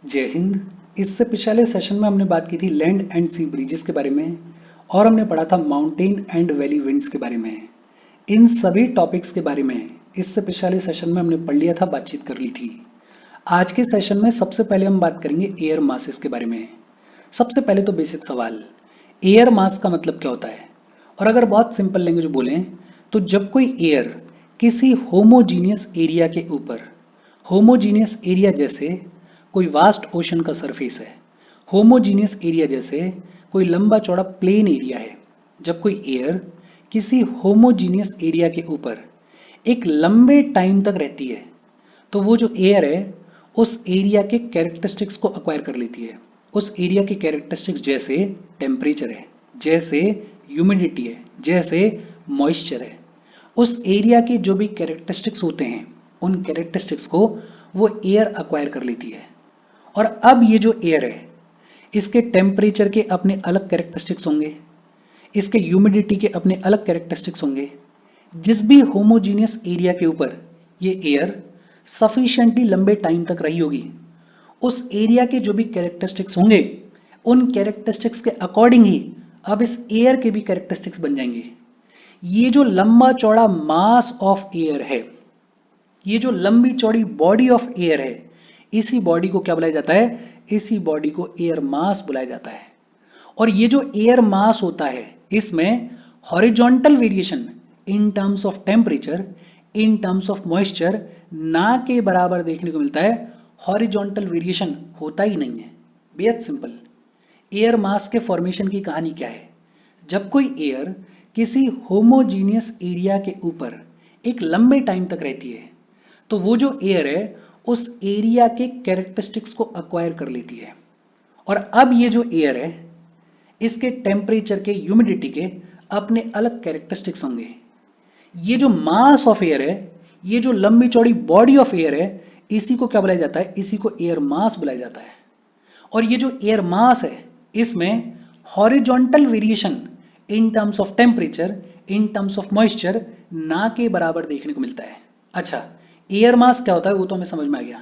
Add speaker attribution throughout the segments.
Speaker 1: जय हिंद। इससे पिछले सेशन में हमने बात की थी लैंड एंड सी ब्रिजेस के बारे में और हमने पढ़ा था माउंटेन एंड वैली विंड्स के बारे में। इन सभी टॉपिक्स के बारे में इससे पिछले सेशन में हमने पढ़ लिया था, बातचीत कर ली थी। आज के सेशन में सबसे पहले हम बात करेंगे एयर मासेस के बारे में। सबसे पहले तो बेसिक सवाल, एयर मास का मतलब क्या होता है? और अगर बहुत सिंपल लैंग्वेज बोलें तो जब कोई एयर किसी होमोजीनियस एरिया के ऊपर, होमोजीनियस एरिया जैसे कोई वास्ट ओशन का सरफेस है, होमोजीनियस एरिया जैसे कोई लंबा चौड़ा प्लेन एरिया है, जब कोई एयर किसी होमोजीनियस एरिया के ऊपर एक लंबे टाइम तक रहती है तो वो जो एयर है उस एरिया के कैरेक्टरिस्टिक्स को अक्वायर कर लेती है। उस एरिया के कैरेक्टरिस्टिक्स जैसे टेम्परेचर है, जैसे ह्यूमिडिटी है, जैसे मॉइस्चर है, उस एरिया के जो भी कैरेक्टरिस्टिक्स होते हैं उन कैरेक्टरिस्टिक्स को वो एयर अक्वायर कर लेती है। और अब ये जो एयर है इसके टेम्परेचर के अपने अलग कैरेक्टरिस्टिक्स होंगे, इसके ह्यूमिडिटी के अपने अलग कैरेक्टरिस्टिक्स होंगे। जिस भी होमोजीनियस एरिया के ऊपर ये एयर सफिशिएंटली लंबे टाइम तक रही होगी, उस एरिया के जो भी कैरेक्टरिस्टिक्स होंगे उन कैरेक्टरिस्टिक्स के अकॉर्डिंग ही अब इस एयर के भी कैरेक्टरिस्टिक्स बन जाएंगे। ये जो लंबा चौड़ा मास ऑफ एयर है, ये जो लंबी चौड़ी बॉडी ऑफ एयर है, इसी बॉडी को क्या बुलाया जाता है? इसी बॉडी को एयर मास बुलाया जाता है। और ये जो एयर मास होता है इसमें horizontal variation in terms of temperature, in terms of moisture ना के बराबर देखने को मिलता है। हॉरिजॉन्टल वेरिएशन होता ही नहीं है। बेहद सिंपल। एयर मास के फॉर्मेशन की कहानी क्या है? जब कोई एयर किसी होमोजीनियस एरिया के ऊपर एक लंबे टाइम तक रहती है तो वो जो एयर है उस एरिया के कैरेक्टरिस्टिक्स को अक्वायर कर लेती है। और अब ये जो एयर है इसके टेम्परेचर के, ह्यूमिडिटी के अपने अलग कैरेक्टरिस्टिक्स होंगे। ये जो मास ऑफ एयर है, ये जो लंबी चौड़ी बॉडी ऑफ एयर है, इसी को क्या बुलाया जाता है? इसी को एयर मास बुलाया जाता है। और ये जो एयर मास है इसमें horizontal variation in terms of temperature, in terms of moisture ना के बराबर देखने को मिलता है। अच्छा, एयर मास क्या होता है वो तो हमें समझ में आ गया।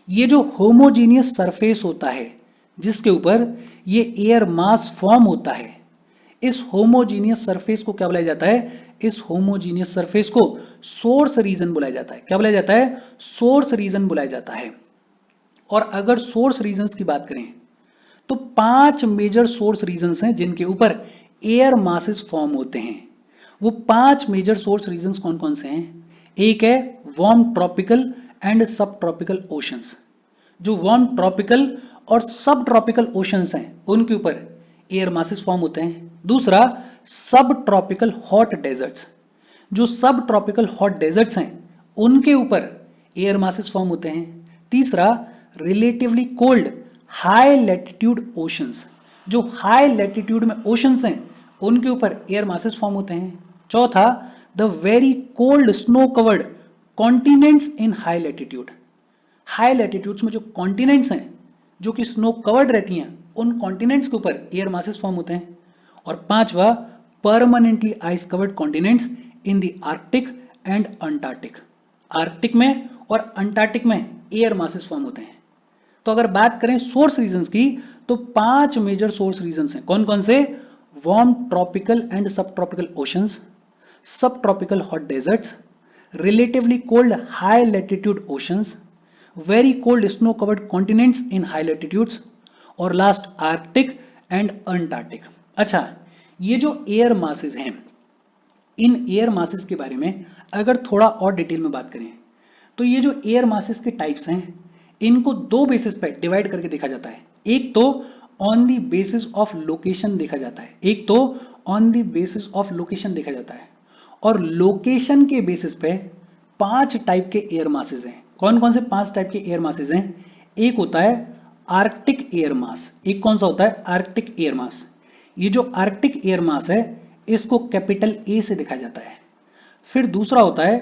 Speaker 1: ये जो होमोजीनियस सरफेस होता है जिसके ऊपर ये एयर मास फॉर्म होता है, इस होमोजीनियस सरफेस को क्या बुलाया जाता है? इस होमोजीनियस सरफेस को सोर्स रीजन बुलाया जाता है। क्या बुलाया जाता है? सोर्स रीजन बुलाया जाता है। और अगर सोर्स रीजन्स की बात करें तो 5 मेजर सोर्स रीजन्स हैं जिनके ऊपर एयर मासेस फॉर्म होते हैं। वो 5 मेजर सोर्स रीजन्स कौन कौन से हैं? एक है warm tropical and subtropical oceans. जो वार्म ट्रॉपिकल और सब ट्रॉपिकल ओशंस हैं उनके ऊपर एयर मासेस फॉर्म होते हैं। दूसरा, सब ट्रॉपिकल हॉट डेजर्ट्स। जो सब ट्रॉपिकल हॉट डेजर्ट्स हैं उनके ऊपर एयर मासेस फॉर्म होते हैं। तीसरा, relatively cold high latitude oceans. जो हाई लैटिट्यूड में ओशंस हैं उनके ऊपर एयर मासेस फॉर्म होते हैं। चौथा, the very cold snow covered continents in high latitude. High latitudes में जो कॉन्टिनेंट्स हैं जो कि स्नो कवर्ड रहती हैं उन कॉन्टिनेंट्स के ऊपर एयर मासेस फॉर्म होते हैं। और पांचवा, permanently ice covered continents in the Arctic and Antarctic. Arctic में और अंटार्कटिक में एयर मासेस फॉर्म होते हैं। तो अगर बात करें सोर्स रीजंस की तो 5 मेजर सोर्स रीजंस हैं। कौन कौन से? Warm tropical and subtropical oceans, subtropical hot deserts, relatively cold high latitude oceans, very cold snow covered continents in high latitudes, और लास्ट आर्कटिक एंड अंटार्कटिक। अच्छा, ये जो एयर मासेस हैं, in air masses के बारे में अगर थोड़ा और डिटेल में बात करें तो ये जो एयर मासेस के टाइप्स हैं इनको दो बेसिस पे डिवाइड करके देखा जाता है। एक तो on the basis of location देखा जाता है, एक तो on the basis of location देखा जाता है। और लोकेशन के बेसिस पे 5 टाइप के एयर मासेस हैं। कौन कौन से 5 टाइप के एयर मासेस हैं? एक होता है आर्कटिक एयर मास। एक कौन सा होता है? Arctic air mass. ये जो आर्कटिक एयर मास है इसको कैपिटल ए से दिखाया जाता है। फिर दूसरा होता है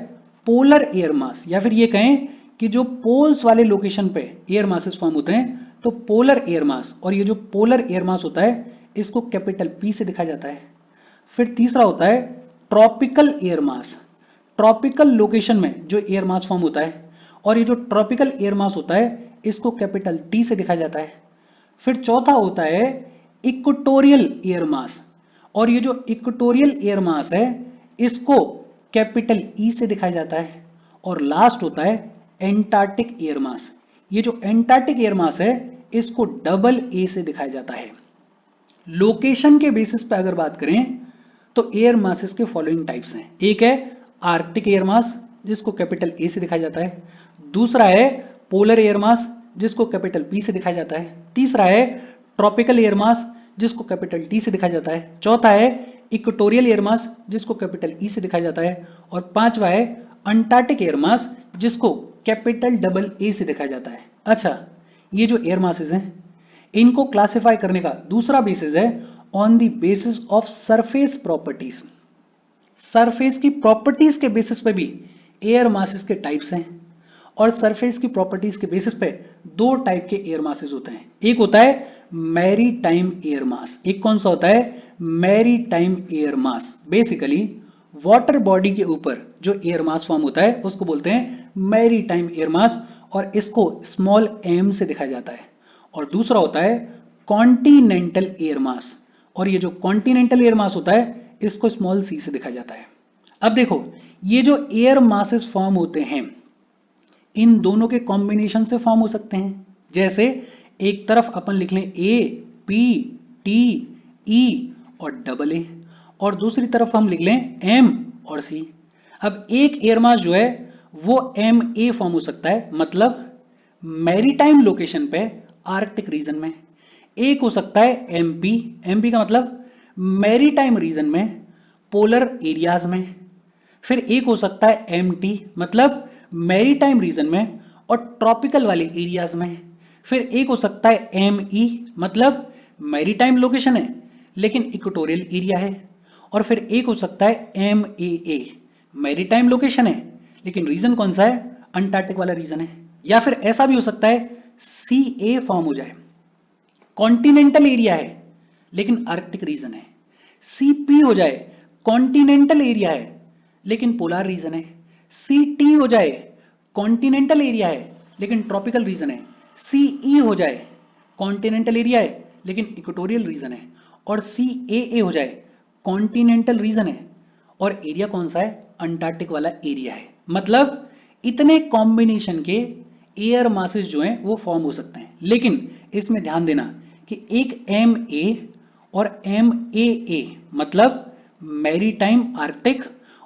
Speaker 1: पोलर एयर मास, या फिर ये कहें कि जो पोल्स वाले लोकेशन पे एयर मासेस फॉर्म होते हैं तो पोलर एयर मास। और ये जो पोलर एयर मास होता है इसको कैपिटल पी से दिखाया जाता है। फिर तीसरा होता है tropical air mass. Tropical location में जो एयर मास फॉर्म होता है, और ये जो ट्रॉपिकल एयर मास होता है इसको कैपिटल टी से दिखाया जाता है। फिर चौथा होता है इक्वेटोरियल एयर मास, और ये जो इक्वेटोरियल एयर मास है इसको कैपिटल ई से दिखाया जाता है। और लास्ट होता है एंटार्क्टिक एयर मास। ये जो एंटार्क्टिक एयर मास है इसको डबल ए से दिखाया जाता है। लोकेशन के बेसिस पे अगर बात करें तो एयर मासेस के फॉलोइंग टाइप्स हैं। एक है आर्कटिक एयर मास जिसको कैपिटल ए से दिखाया जाता है। दूसरा है पोलर एयर मास जिसको कैपिटल पी से दिखाया जाता है। तीसरा है ट्रॉपिकल एयर मास जिसको कैपिटल टी से दिखाया जाता है। चौथा है इक्वेटोरियल एयर मास जिसको कैपिटल ई से दिखाया जाता है। और पांचवा है अंटार्कटिक एयर मास जिसको कैपिटल डबल ए से दिखाया जाता है। अच्छा, ये जो एयर मासेस हैं इनको क्लासिफाई करने का दूसरा बेसिस है on the basis of surface properties. Surface की प्रॉपर्टीज के बेसिस पे भी एयर मासेस के टाइप्स हैं, और सरफेस की प्रॉपर्टीज के बेसिस पे दो टाइप के एयर मासेस होते हैं। एक होता है मैरी टाइम एयर मास। एक कौन सा होता है? Maritime air mass. Basically water body के ऊपर जो एयर मास फॉर्म होता है उसको बोलते हैं मैरी टाइम एयर मास, और इसको स्मॉल एम से दिखाया जाता है। और दूसरा होता है कॉन्टिनेंटल एयर मास, और ये जो कॉन्टिनेंटल एयर मास होता है इसको स्मॉल सी से दिखाया जाता है। अब देखो, ये जो एयर मासेस फॉर्म होते हैं इन दोनों के कॉम्बिनेशन से फॉर्म हो सकते हैं। जैसे एक तरफ अपन लिख लें ए पी टी ई और डबल ए, और दूसरी तरफ हम लिख लें एम और सी। अब एक एयर मास जो है वो एम ए फॉर्म हो सकता है, मतलब मैरीटाइम लोकेशन पे आर्कटिक रीजन में। एक हो सकता है एमपी, एमपी का मतलब मैरीटाइम रीजन में पोलर एरियाज में। फिर एक हो सकता है एमटी, मतलब मैरीटाइम रीजन में और ट्रॉपिकल वाले एरियाज में। फिर एक हो सकता है एमई, मतलब मैरीटाइम लोकेशन है लेकिन इक्वेटोरियल एरिया है। और फिर एक हो सकता है एमएए, मैरीटाइम लोकेशन है लेकिन रीजन कौन सा है? अंटार्कटिक वाला रीजन है। या फिर ऐसा भी हो सकता है सी ए फॉर्म हो जाए, कॉन्टिनेंटल एरिया है लेकिन आर्कटिक रीजन है। सी पी हो जाए, कॉन्टिनेंटल एरिया है लेकिन पोलर रीजन है। सी टी हो जाए, कॉन्टिनेंटल एरिया है लेकिन ट्रॉपिकल रीजन है। सी ई हो जाए, कॉन्टिनेंटल एरिया है लेकिन इक्वेटोरियल रीजन है। और सी ए हो जाए, कॉन्टिनेंटल रीजन है और एरिया कौन सा है? अंटार्कटिक वाला एरिया है। मतलब इतने कॉम्बिनेशन के एयर मासेस जो हैं वो फॉर्म हो सकते हैं। लेकिन इसमें ध्यान देना कि एक एम ए और एम ए मतलब मैरीटाइम आर्कटिक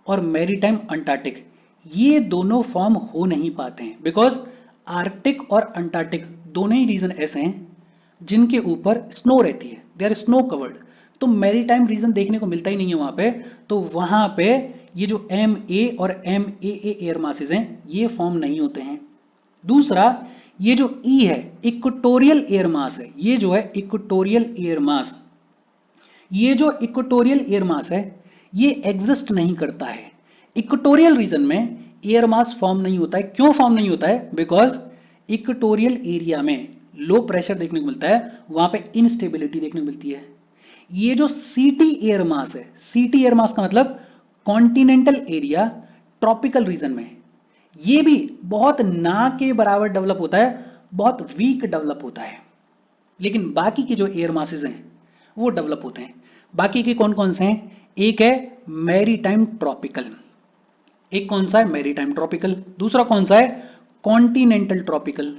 Speaker 1: और मैरीटाइम अंटार्कटिक, ये दोनों फॉर्म हो नहीं पाते हैं बिकॉज आर्कटिक और अंटार्कटिक दोनों ही रीजन ऐसे हैं जिनके ऊपर स्नो रहती है, दे आर स्नो कवर्ड। तो मैरीटाइम रीजन देखने को मिलता ही नहीं है वहां पे। तो वहां पे ये जो एम ए और एम ए एयर मासेस हैं ये फॉर्म नहीं होते हैं। दूसरा, ये जो ई है इक्वेटोरियल एयर मास है, ये जो है इक्वेटोरियल एयर मास, ये जो इक्वेटोरियल एयर मास है ये एग्जिस्ट नहीं करता है। इक्वेटोरियल रीजन में एयर मास फॉर्म नहीं होता है। क्यों फॉर्म नहीं होता है? बिकॉज इक्वेटोरियल एरिया में लो प्रेशर देखने को मिलता है, वहां पे इनस्टेबिलिटी देखने को मिलती है। ये जो सीटी एयर मास है, सीटी एयर मास का मतलब कॉन्टिनेंटल एरिया ट्रॉपिकल रीजन में, ये भी बहुत ना के बराबर डेवलप होता है, बहुत वीक डेवलप होता है। लेकिन बाकी के जो एयर मासेस हैं वो डेवलप होते हैं। बाकी के कौन कौन से हैं? एक है मैरीटाइम ट्रॉपिकल, एक कौन सा है? Maritime tropical. दूसरा कौन सा है? Continental tropical.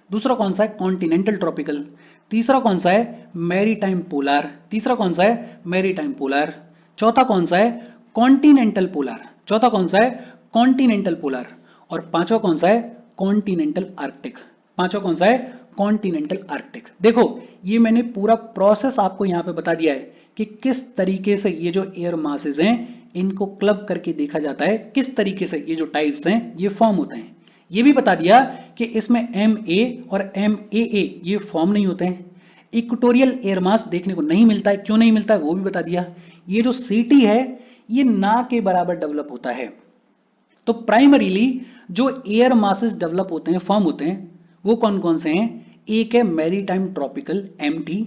Speaker 1: दूसरा कौन सा है? Continental tropical. तीसरा कौन सा है? Maritime polar. तीसरा कौन सा है? Maritime polar. चौथा कौन सा है? Continental polar. चौथा कौन सा है? Continental polar. और पांचवा कौन सा है? Continental Arctic. पांचवा कौन सा है? Continental Arctic. देखो, ये मैंने पूरा प्रोसेस आपको यहां पे बता दिया है कि किस तरीके से ये जो एयर मासेस हैं इनको क्लब करके देखा जाता है, किस तरीके से ये जो टाइप्स हैं ये फॉर्म होते हैं। ये भी बता दिया कि इसमें एम ए और एम ए ये फॉर्म नहीं होते हैं। इक्वेटोरियल एयर मास देखने को नहीं मिलता है, क्यों नहीं मिलता है वो भी बता दिया। ये जो सीटी है ये ना के बराबर डेवलप होता है। तो प्राइमरीली जो एयर मासेस डेवलप होते हैं, फॉर्म होते हैं, वो कौन कौन से हैं? एक है मैरीटाइम ट्रॉपिकल एमटी,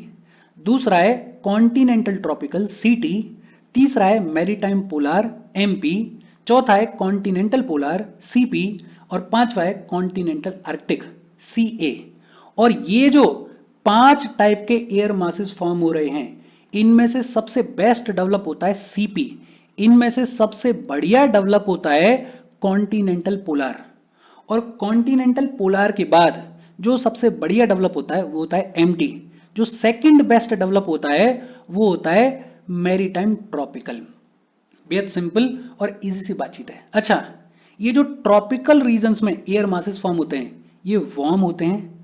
Speaker 1: दूसरा है कॉन्टिनेंटल ट्रॉपिकल सीटी, तीसरा है मैरीटाइम पोलर एमपी, चौथा है कॉन्टिनेंटल पोलर सीपी और पांचवा है कॉन्टिनेंटल आर्कटिक सीए। और ये जो 5 टाइप के एयर मासेस फॉर्म हो रहे हैं, इनमें से सबसे बेस्ट डेवलप होता है सीपी। इनमें से सबसे बढ़िया डेवलप होता है कॉन्टिनेंटल पोलार। और कॉन्टिनेंटल पोलार के बाद जो सबसे बढ़िया डेवलप होता है वो होता है एमटी। जो सेकंड बेस्ट डेवलप होता है वो होता है मैरीटाइम ट्रॉपिकल। बेहद सिंपल और इजी सी बातचीत है। अच्छा, ये जो ट्रॉपिकल रीजन्स में एयर मासेस फॉर्म होते हैं ये वार्म होते हैं,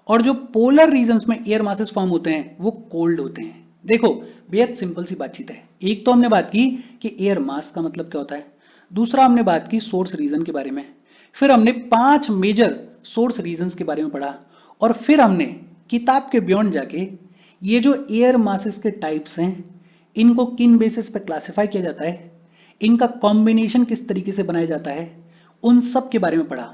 Speaker 1: और जो पोलर रीजन्स में एयर मासेस फॉर्म होते हैं वो कोल्ड होते हैं। देखो, बेहद सिंपल सी बातचीत है। एक तो हमने बात की कि एयर मास का मतलब क्या होता है, दूसरा हमने बात की सोर्स रीजन के बारे में, फिर हमने 5 मेजर सोर्स रीजन्स के बारे में पढ़ा, और फिर हमने किताब के बियॉन्ड जाके ये जो एयर मासेस के टाइप्स हैं इनको किन बेसिस पे क्लासिफाई किया जाता है, इनका कॉम्बिनेशन किस तरीके से बनाया जाता है, उन सब के बारे में पढ़ा।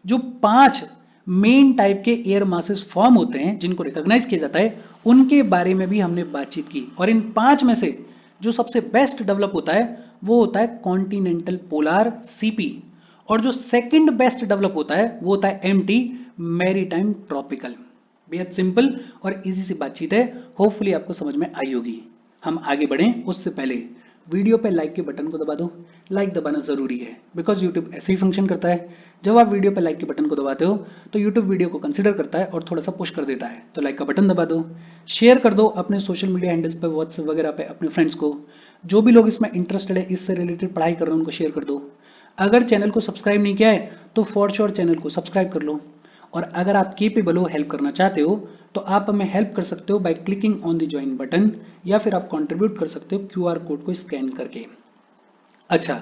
Speaker 1: जो 5 मेन टाइप के एयर मासेस फॉर्म होते हैं जिनको रिकॉग्नाइज किया जाता है उनके बारे में भी हमने बातचीत की, और इन 5 में से जो सबसे बेस्ट डेवलप होता है वो होता है कॉन्टिनेंटल पोलार सीपी, और जो सेकंड बेस्ट डेवलप होता है वो होता है एमटी मैरीटाइम ट्रॉपिकल। बेहद सिंपल और इजी सी बातचीत है, होपफुली आपको समझ में आई होगी। हम आगे बढ़ें उससे पहले वीडियो पे लाइक के बटन को दबा दो। लाइक दबाना जरूरी है बिकॉज यूट्यूब ऐसे ही फंक्शन करता है। जब आप वीडियो पे लाइक के बटन को दबाते हो तो यूट्यूब वीडियो को कंसिडर करता है और थोड़ा सा पुश कर देता है। तो लाइक का बटन दबा दो, शेयर कर दो अपने सोशल मीडिया हैंडल्स पे, व्हाट्सएप वगैरह पे अपने फ्रेंड्स को। जो भी लोग इसमें इंटरेस्टेड है, इससे रिलेटेड पढ़ाई कर रहे हैं, उनको शेयर कर दो। अगर चैनल को सब्सक्राइब नहीं किया है तो फॉर श्योर चैनल को सब्सक्राइब कर लो। और अगर आप केपेबल हो, हेल्प करना चाहते हो, तो आप हमें हेल्प कर सकते हो by clicking on the join button, या फिर आप कंट्रीब्यूट कर सकते हो क्यूआर कोड को स्कैन करके। अच्छा,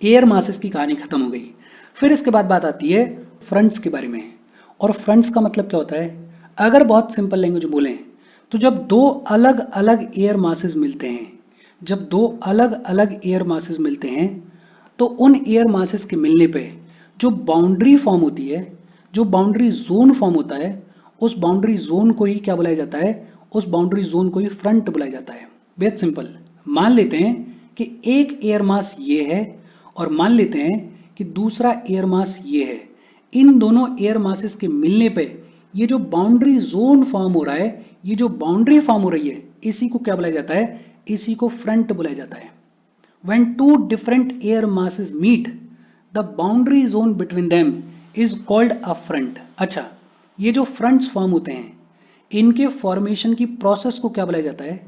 Speaker 1: एयर मासेस की कहानी खत्म हो गई। फिर इसके बाद बात आती है फ्रंट्स के बारे में। और फ्रंट्स का मतलब क्या होता है, अगर बहुत सिंपल लैंग्वेज बोलें तो जब दो अलग अलग एयर मासेस मिलते हैं, जब दो अलग अलग एयर मासेस मिलते हैं तो उन एयर मासेस के मिलने पे जो बाउंड्री फॉर्म होती है, जो बाउंड्री जोन फॉर्म होता है, उस बाउंड्री जोन को ही क्या बुलाया जाता है, उस बाउंड्री जोन को ही फ्रंट बुलाया जाता है। बेहद सिंपल, मान लेते हैं कि एक एयर मास ये है और मान लेते हैं कि दूसरा एयर मास ये है। इन दोनों एयर मासेस के मिलने पे ये जो बाउंड्री जोन फॉर्म हो रहा है, ये जो बाउंड्री फॉर्म हो रही है, इसी को क्या बुलाया जाता है, इसी को फ्रंट बुलाया जाता है। When two different air masses meet, the boundary zone between them is called a front। अच्छा, ये जो फ्रंट्स फॉर्म होते हैं इनके फॉर्मेशन की प्रोसेस को क्या बुलाया जाता है,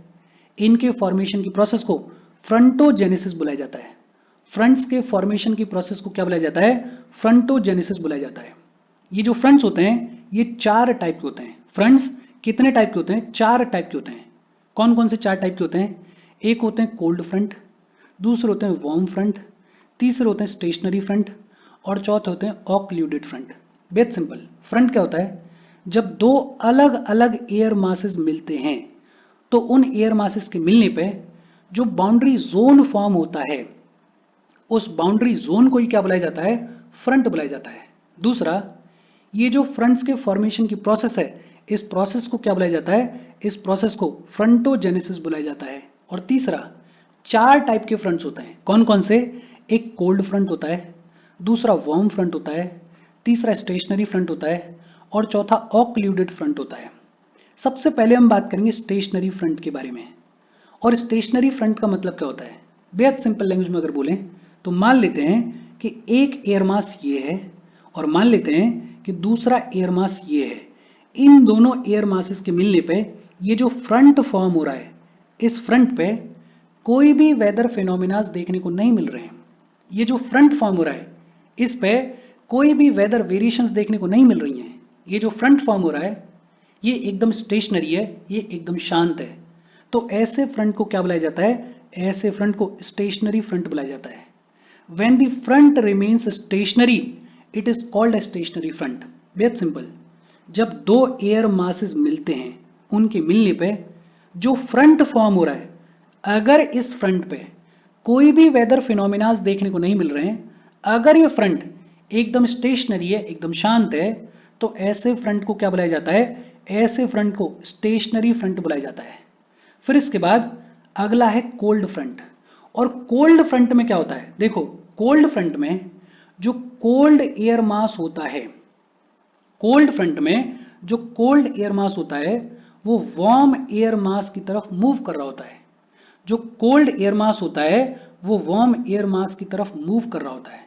Speaker 1: इनके फॉर्मेशन की प्रोसेस को फ्रंटोजेनेसिस बुलाया जाता है। फ्रंट्स के फॉर्मेशन की प्रोसेस को क्या बुलाया जाता है, फ्रंटोजेनेसिस बुलाया जाता है। ये जो फ्रंट्स होते हैं ये 4 टाइप के होते हैं। फ्रंट्स कितने टाइप के होते हैं, 4 टाइप के होते हैं। कौन कौन से 4 टाइप के होते हैं, एक होते हैं कोल्ड फ्रंट, दूसरे होते हैं वार्म फ्रंट, तीसरे होते हैं स्टेशनरी फ्रंट, और चौथे होते हैं ऑक्लूडेड फ्रंट। बेहद सिंपल, फ्रंट क्या होता है, जब दो अलग अलग एयर मासेस मिलते हैं तो उन एयर मासेस के मिलने पे जो बाउंड्री जोन फॉर्म होता है उस बाउंड्री जोन को ही क्या बुलाया जाता है, फ्रंट बुलाया जाता है। दूसरा, ये जो फ्रंट्स के फॉर्मेशन की प्रोसेस है, इस प्रोसेस को क्या बुलाया जाता है, इस प्रोसेस को फ्रंटोजेनेसिस बुलाया जाता है। और तीसरा, 4 टाइप के फ्रंट्स होते हैं। कौन कौन से, एक कोल्ड फ्रंट होता है, दूसरा वार्म फ्रंट होता है, तीसरा स्टेशनरी फ्रंट होता है, और चौथा ऑक्लूडेड फ्रंट होता है। सबसे पहले हम बात करेंगे स्टेशनरी फ्रंट के बारे में। और स्टेशनरी फ्रंट का मतलब क्या होता है, बेहद सिंपल लैंग्वेज में अगर बोलें तो मान लेते हैं कि एक एयर मास ये है और मान लेते हैं कि दूसरा एयर मास ये है। इन दोनों एयर मासेस के मिलने पे ये जो फ्रंट फॉर्म हो रहा है, इस फ्रंट पे कोई भी वेदर फिनोमिनाज देखने को नहीं मिल रहे हैं। ये जो फ्रंट फॉर्म हो रहा है इस पे कोई भी वेदर वेरिएशंस देखने को नहीं मिल रही हैं। ये जो फ्रंट फॉर्म हो रहा है ये एकदम स्टेशनरी है, ये एकदम शांत है। तो ऐसे फ्रंट को क्या बुलाया जाता है, ऐसे फ्रंट को स्टेशनरी फ्रंट बुलाया जाता है। When the front remains stationary, it is called a stationary front। बेहद सिंपल, जब दो एयर मासेस मिलते हैं उनके मिलने पे जो फ्रंट फॉर्म हो रहा है, अगर इस फ्रंट पे कोई भी वेदर फिनोमिनाज देखने को नहीं मिल रहे हैं, अगर ये फ्रंट एकदम स्टेशनरी है, एकदम शांत है, तो ऐसे फ्रंट को क्या बुलाया जाता है, ऐसे फ्रंट को स्टेशनरी फ्रंट बुलाया जाता है। फिर इसके बाद अगला है कोल्ड फ्रंट। और कोल्ड फ्रंट में क्या होता है, देखो कोल्ड फ्रंट में जो कोल्ड एयर मास होता है, कोल्ड फ्रंट में जो कोल्ड एयर मास होता है वो वार्म एयर मास की तरफ मूव कर रहा होता है। जो कोल्ड एयर मास होता है वो वार्म एयर मास की तरफ मूव कर रहा होता है।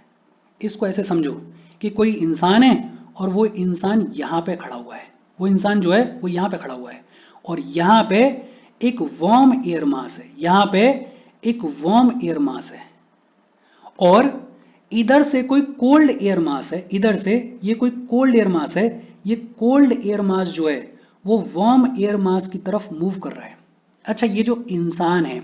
Speaker 1: इसको ऐसे समझो कि कोई इंसान है और वो इंसान यहां पे खड़ा हुआ है। वो इंसान जो है वो यहां पे खड़ा हुआ है और यहां पे एक वार्म एयर मास है। यहां पे एक वार्म एयर मास है और इधर से कोई कोल्ड एयर मास है। इधर से ये कोई कोल्ड एयर मास है। ये कोल्ड एयर मास जो है वो वार्म एयर मास की तरफ मूव कर रहा है। अच्छा, ये जो इंसान है,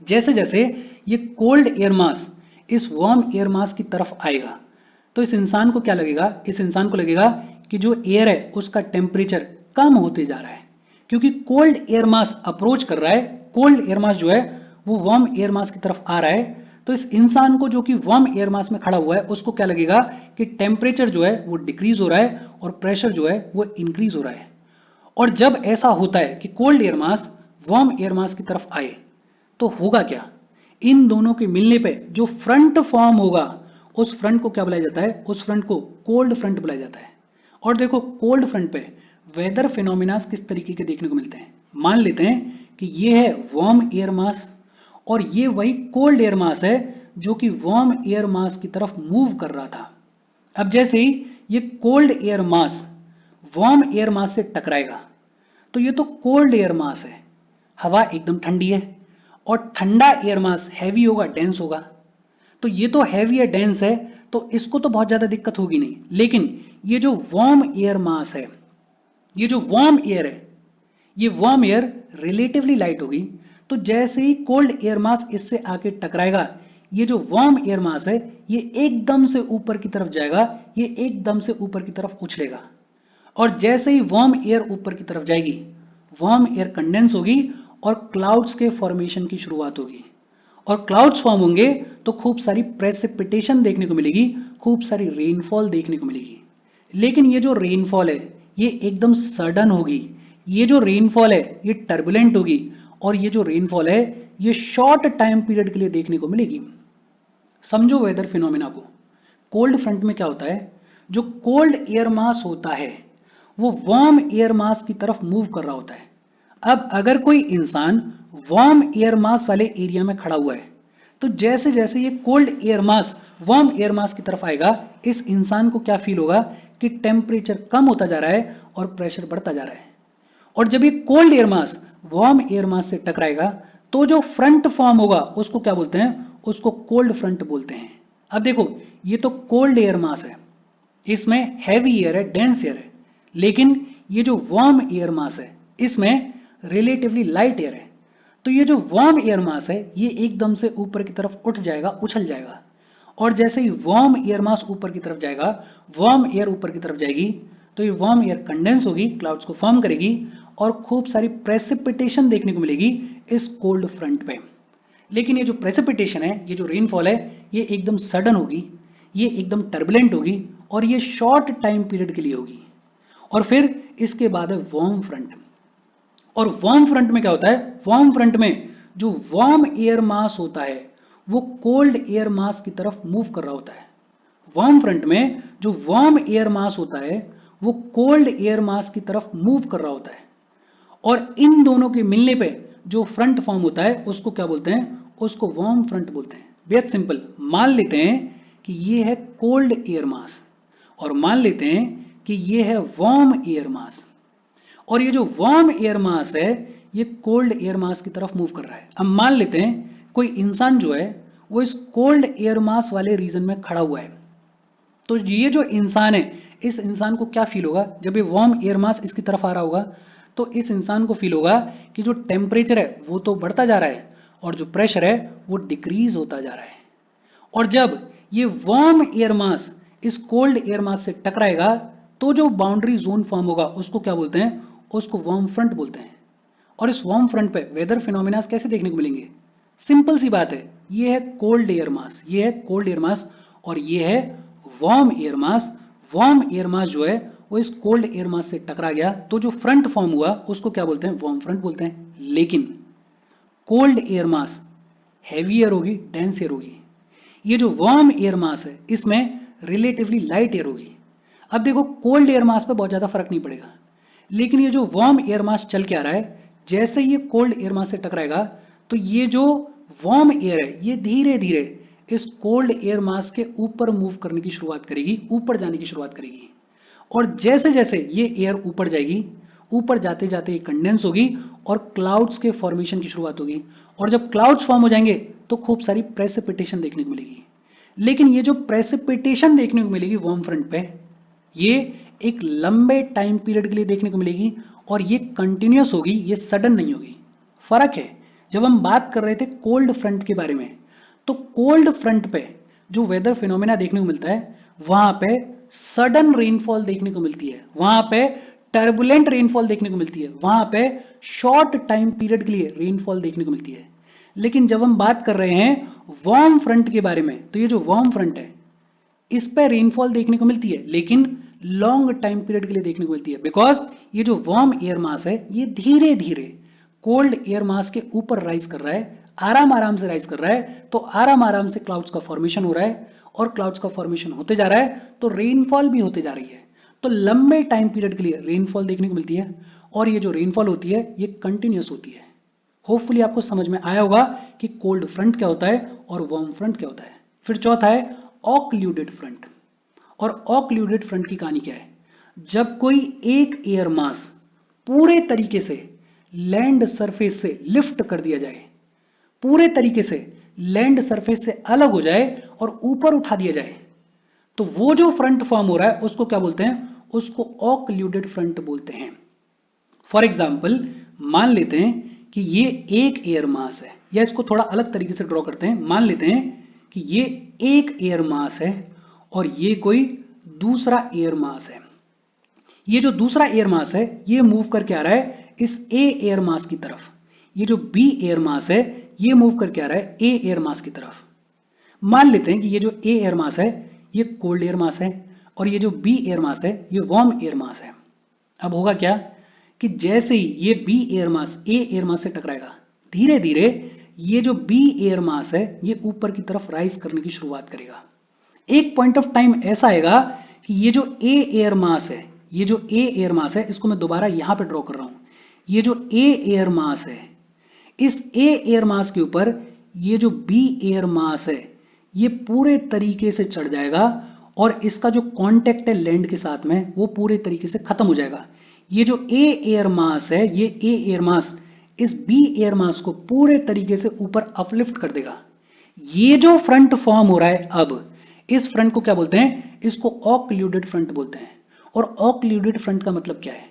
Speaker 1: जैसे जैसे ये कोल्ड एयर मास इस वार्म एयर मास की तरफ आएगा तो इस इंसान को क्या लगेगा? इस इंसान को लगेगा कि जो एयर है उसका टेम्परेचर कम होते जा रहा है, क्योंकि कोल्ड एयर मास अप्रोच कर रहा है। कोल्ड एयर मास जो है वो वार्म एयर मास की तरफ आ रहा है। तो इस इंसान को जो कि वार्म एयर मास में खड़ा हुआ है उसको क्या लगेगा कि टेम्परेचर जो है वो डिक्रीज हो रहा है और प्रेशर जो है वो इंक्रीज हो रहा है। और जब ऐसा होता है कि cold air mass warm air mass की तरफ आए तो होगा क्या? इन दोनों के मिलने पे जो फ्रंट फॉर्म होगा उस फ्रंट को क्या बुलाया जाता है? उस फ्रंट को कोल्ड फ्रंट बुलाया जाता है। और देखो, कोल्ड फ्रंट पे वेदर फिनोमिना किस तरीके के देखने को मिलते हैं। मान लेते हैं कि ये है वार्म एयर मास और ये वही कोल्ड एयर मास है जो कि वार्म एयर मास की तरफ मूव कर रहा था। अब जैसे ही ये cold air mass warm air mass से टकराएगा तो ये तो कोल्ड एयर मास है, हवा एकदम ठंडी है और ठंडा एयर मास हैवी होगा, डेंस होगा। तो ये तो हैवी है, डेंस है, तो इसको तो बहुत ज्यादा दिक्कत होगी नहीं। लेकिन ये जो वार्म एयर मास है, ये जो वार्म एयर है, ये वार्म एयर रिलेटिवली लाइट होगी। तो जैसे ही कोल्ड एयर मास इससे आके टकराएगा, ये जो वार्म एयर मास है ये एकदम से ऊपर की तरफ जाएगा, ये एकदम से ऊपर की तरफ उछलेगा। और जैसे ही वार्म एयर ऊपर की तरफ जाएगी, वार्म एयर कंडेंस होगी और क्लाउड्स के फॉर्मेशन की शुरुआत होगी। और क्लाउड्स फॉर्म होंगे तो खूब सारी प्रेसिपिटेशन देखने को मिलेगी, खूब सारी रेनफॉल देखने को मिलेगी। लेकिन ये जो रेनफॉल है ये एकदम सडन होगी। ये जो रेनफॉल है ये टर्बुलेंट होगी और ये जो रेनफॉल है ये शॉर्ट टाइम पीरियड के लिए देखने को मिलेगी। समझो वेदर फिनोमिना को। कोल्ड फ्रंट में क्या होता है? जो कोल्ड एयर मास होता है वो वार्म एयर मास की तरफ मूव कर रहा होता है। अब अगर कोई इंसान वार्म एयर मास वाले एरिया में खड़ा हुआ है तो जैसे जैसे ये cold air mass warm air mass की तरफ आएगा, इस इंसान को क्या फील होगा कि टेम्परेचर कम होता जा रहा है और प्रेशर बढ़ता जा रहा है। और जब ये cold air mass warm air mass से टकराएगा तो जो फ्रंट फॉर्म होगा उसको क्या बोलते हैं? उसको कोल्ड फ्रंट बोलते हैं। अब देखो, ये तो कोल्ड एयर मास है, इसमें हैवी एयर है, डेंस एयर है। लेकिन ये जो वार्म एयर मास है इसमें रिलेटिवली लाइट एयर है। तो ये जो वार्म एयर मास है ये एकदम से ऊपर की तरफ उठ जाएगा, उछल जाएगा। और जैसे ही वार्म एयर मास ऊपर की तरफ जाएगा, वार्म एयर ऊपर की तरफ जाएगी, तो ये वार्म एयर कंडेंस होगी, क्लाउड्स को फॉर्म करेगी और खूब सारी प्रेसिपिटेशन देखने को मिलेगी इस कोल्ड फ्रंट पे। लेकिन ये जो प्रेसिपिटेशन है, ये जो रेनफॉल है, ये एकदम सडन होगी, ये एकदम टर्बुलेंट होगी और ये शॉर्ट टाइम पीरियड के लिए होगी। और फिर इसके बाद है वार्म फ्रंट। और वार्म फ्रंट में क्या होता है? वार्म फ्रंट में जो वार्म एयर मास होता है वो कोल्ड एयर मास की तरफ मूव कर रहा होता है। वार्म फ्रंट में जो वार्म एयर मास होता है वो कोल्ड एयर मास की तरफ मूव कर रहा होता है। और इन दोनों के मिलने पे जो फ्रंट फॉर्म होता है उसको क्या बोलते हैं? उसको वार्म फ्रंट बोलते हैं। बेहद सिंपल। मान लेते हैं कि ये है कोल्ड एयर मास और मान लेते हैं कि ये है वार्म एयर मास। और ये जो वार्म एयर मास है ये कोल्ड एयर मास की तरफ मूव कर रहा है। अब मान लेते हैं कोई इंसान जो है वो इस कोल्ड एयर मास वाले रीजन में खड़ा हुआ है। तो ये जो इंसान है, इस इंसान को क्या फील होगा जब ये वार्म एयर मास इसकी तरफ आ रहा होगा? तो इस इंसान को फील होगा कि जो टेम्परेचर है वो तो बढ़ता जा रहा है और जो प्रेशर है वो डिक्रीज होता जा रहा है। और जब ये वार्म एयर मास इस कोल्ड एयर मास से टकराएगा तो जो बाउंड्री जोन फॉर्म होगा उसको क्या बोलते हैं? उसको वार्म फ्रंट बोलते हैं। और इस वार्म फ्रंट पे वेदर फिनोमिना कैसे देखने को मिलेंगे? सिंपल सी बात है, ये है कोल्ड एयर मास, ये है कोल्ड एयर मास और ये है warm air mass. Warm air mass जो है वो इस कोल्ड एयर मास से टकरा गया तो जो फ्रंट फॉर्म हुआ उसको क्या बोलते हैं? वार्म फ्रंट बोलते हैं। लेकिन cold air mass heavy air होगी, डेंस एयर होगी। ये जो वार्म एयर मास है इसमें रिलेटिवली लाइट एयर होगी। अब देखो कोल्ड एयर मास पे बहुत ज्यादा फर्क नहीं पड़ेगा, लेकिन ये जो वार्म एयर मास चल के आ रहा है, जैसे ये कोल्ड एयर मास से टकराएगा तो ये जो वार्म एयर है ये धीरे धीरे इस कोल्ड एयर मास के ऊपर मूव करने की शुरुआत करेगी, ऊपर जाने की शुरुआत करेगी। और जैसे जैसे ये एयर ऊपर जाएगी, ऊपर जाते जाते ये कंडेंस होगी और क्लाउड्स के फॉर्मेशन की शुरुआत होगी। और जब क्लाउड्स फॉर्म हो जाएंगे तो खूब सारी प्रेसिपिटेशन देखने को मिलेगी। लेकिन ये जो प्रेसिपिटेशन देखने को मिलेगी वार्म फ्रंट पे, ये एक लंबे टाइम पीरियड के लिए देखने को मिलेगी और ये कंटिन्यूस होगी, ये सडन नहीं होगी। फर्क है। जब हम बात कर रहे थे कोल्ड फ्रंट के बारे में, तो कोल्ड फ्रंट पे जो वेदर फिनोमेना देखने को मिलता है, वहां पे सडन रेनफॉल देखने को मिलती है, वहां पे टर्बुलेंट रेनफॉल देखने को मिलती है, वहां पे शॉर्ट टाइम पीरियड के लिए रेनफॉल देखने को मिलती है। लेकिन जब हम बात कर रहे हैं वार्म फ्रंट के बारे में, तो ये जो वार्म फ्रंट है इस पे रेनफॉल देखने को मिलती है, लेकिन लॉन्ग टाइम पीरियड के लिए देखने को मिलती है। बिकॉज ये जो वार्म एयर मास है ये धीरे धीरे कोल्ड एयर मास के ऊपर राइज कर रहा है, आराम आराम से राइज कर रहा है। तो आराम आराम से क्लाउड्स का फॉर्मेशन हो रहा है, और क्लाउड्स का फॉर्मेशन होते जा रहा है तो रेनफॉल भी होते जा रही है। तो लंबे टाइम पीरियड के लिए रेनफॉल देखने को मिलती है, और ये जो रेनफॉल होती है ये कंटिन्यूस होती है। होपफुली आपको समझ में आया होगा कि कोल्ड फ्रंट क्या होता है और वार्म फ्रंट क्या होता है। फिर चौथा है ऑक्लूडेड फ्रंट। और ऑक्लूडेड फ्रंट की कहानी क्या है? जब कोई एक एयर मास पूरे तरीके से लैंड सरफेस से लिफ्ट कर दिया जाए, पूरे तरीके से लैंड सरफेस से अलग हो जाए और ऊपर उठा दिया जाए, तो वो जो फ्रंट फॉर्म हो रहा है उसको क्या बोलते हैं? उसको ऑक्लूडेड फ्रंट बोलते हैं। फॉर एग्जाम्पल मान लेते हैं कि ये एक एयर मास है, या इसको थोड़ा अलग तरीके से ड्रॉ करते हैं। मान लेते हैं कि ये एक एयर मास है और ये कोई दूसरा एयर मास है। ये जो दूसरा एयर मास है ये मूव करके आ रहा है इस ए एयर मास की तरफ। ये जो बी एयर मास है ये मूव करके आ रहा है ए एयर मास की तरफ। मान लेते हैं कि ये जो ए एयर मास है ये कोल्ड एयर मास है, और ये जो बी एयर मास है ये वार्म एयर मास है। अब होगा क्या कि जैसे ही ये बी एयर मास ए एयर मास से टकराएगा, धीरे धीरे ये जो बी एयर मास है ये ऊपर की तरफ राइज करने की शुरुआत करेगा। एक पॉइंट ऑफ टाइम ऐसा आएगा कि ये जो ए एयर मास है, ये जो ए एयर मास है, इसको मैं दोबारा यहां पे ड्रॉ कर रहा हूं। ये जो ए एयर मास है, इस ए एयर मास के ऊपर ये जो बी एयर मास है ये पूरे तरीके से चढ़ जाएगा, और इसका जो कांटेक्ट है लैंड के साथ में वो पूरे तरीके से खत्म हो जाएगा। ये जो ए एयर मास है, ये ए एयर मास इस बी एयर मास को पूरे तरीके से ऊपर अपलिफ्ट कर देगा। ये जो फ्रंट फॉर्म हो रहा है अब, इस फ्रंट को क्या बोलते हैं? इसको ऑक्लूडेड फ्रंट बोलते हैं। और ऑक्लूडेड फ्रंट का मतलब क्या है?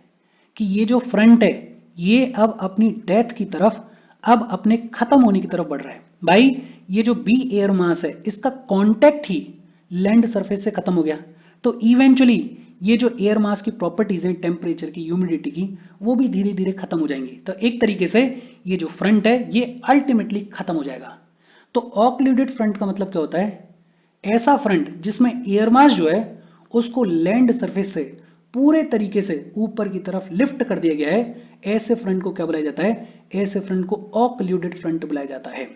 Speaker 1: कि ये जो फ्रंट है ये अब अपनी डेथ की तरफ, अब अपने खत्म होने की तरफ बढ़ रहा है। भाई ये जो बी एयर मास है इसका कांटेक्ट ही लैंड सरफेस से खत्म हो गया, तो इवेंचुअली ये जो एयर मास की प्रॉपर्टीज हैं, टेम्परेचर की, ह्यूमिडिटी की, वो भी धीरे धीरे खत्म हो जाएंगी। तो एक तरीके से ये जो फ्रंट है ये अल्टीमेटली खत्म हो जाएगा। तो ऑक्लूडेड फ्रंट का मतलब क्या होता है? ऐसा फ्रंट जिसमें एयर मास जो है उसको लैंड सरफेस से पूरे तरीके से ऊपर की तरफ लिफ्ट कर दिया गया है, ऐसे फ्रंट को क्या बुलाया जाता है? ऐसे फ्रंट को ऑक्लूडेड फ्रंट बुलाया जाता है।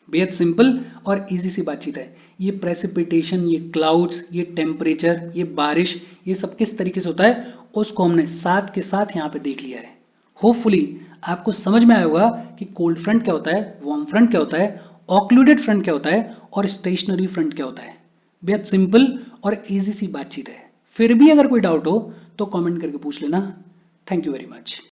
Speaker 1: बेहद सिंपल और इजी सी बातचीत है। ये प्रेसिपिटेशन, ये क्लाउड्स, ये टेम्परेचर, ये बारिश, ये सब किस तरीके से होता है उसको हमने साथ के साथ यहाँ पे देख लिया है। होपफुली आपको समझ में आया होगा कि कोल्ड फ्रंट क्या होता है, वार्म फ्रंट क्या होता है, ऑक्लूडेड फ्रंट क्या होता है, और स्टेशनरी फ्रंट क्या होता है। बेहद सिंपल और इजी सी बातचीत है। फिर भी अगर कोई डाउट हो तो कमेंट करके पूछ लेना। Thank you very much.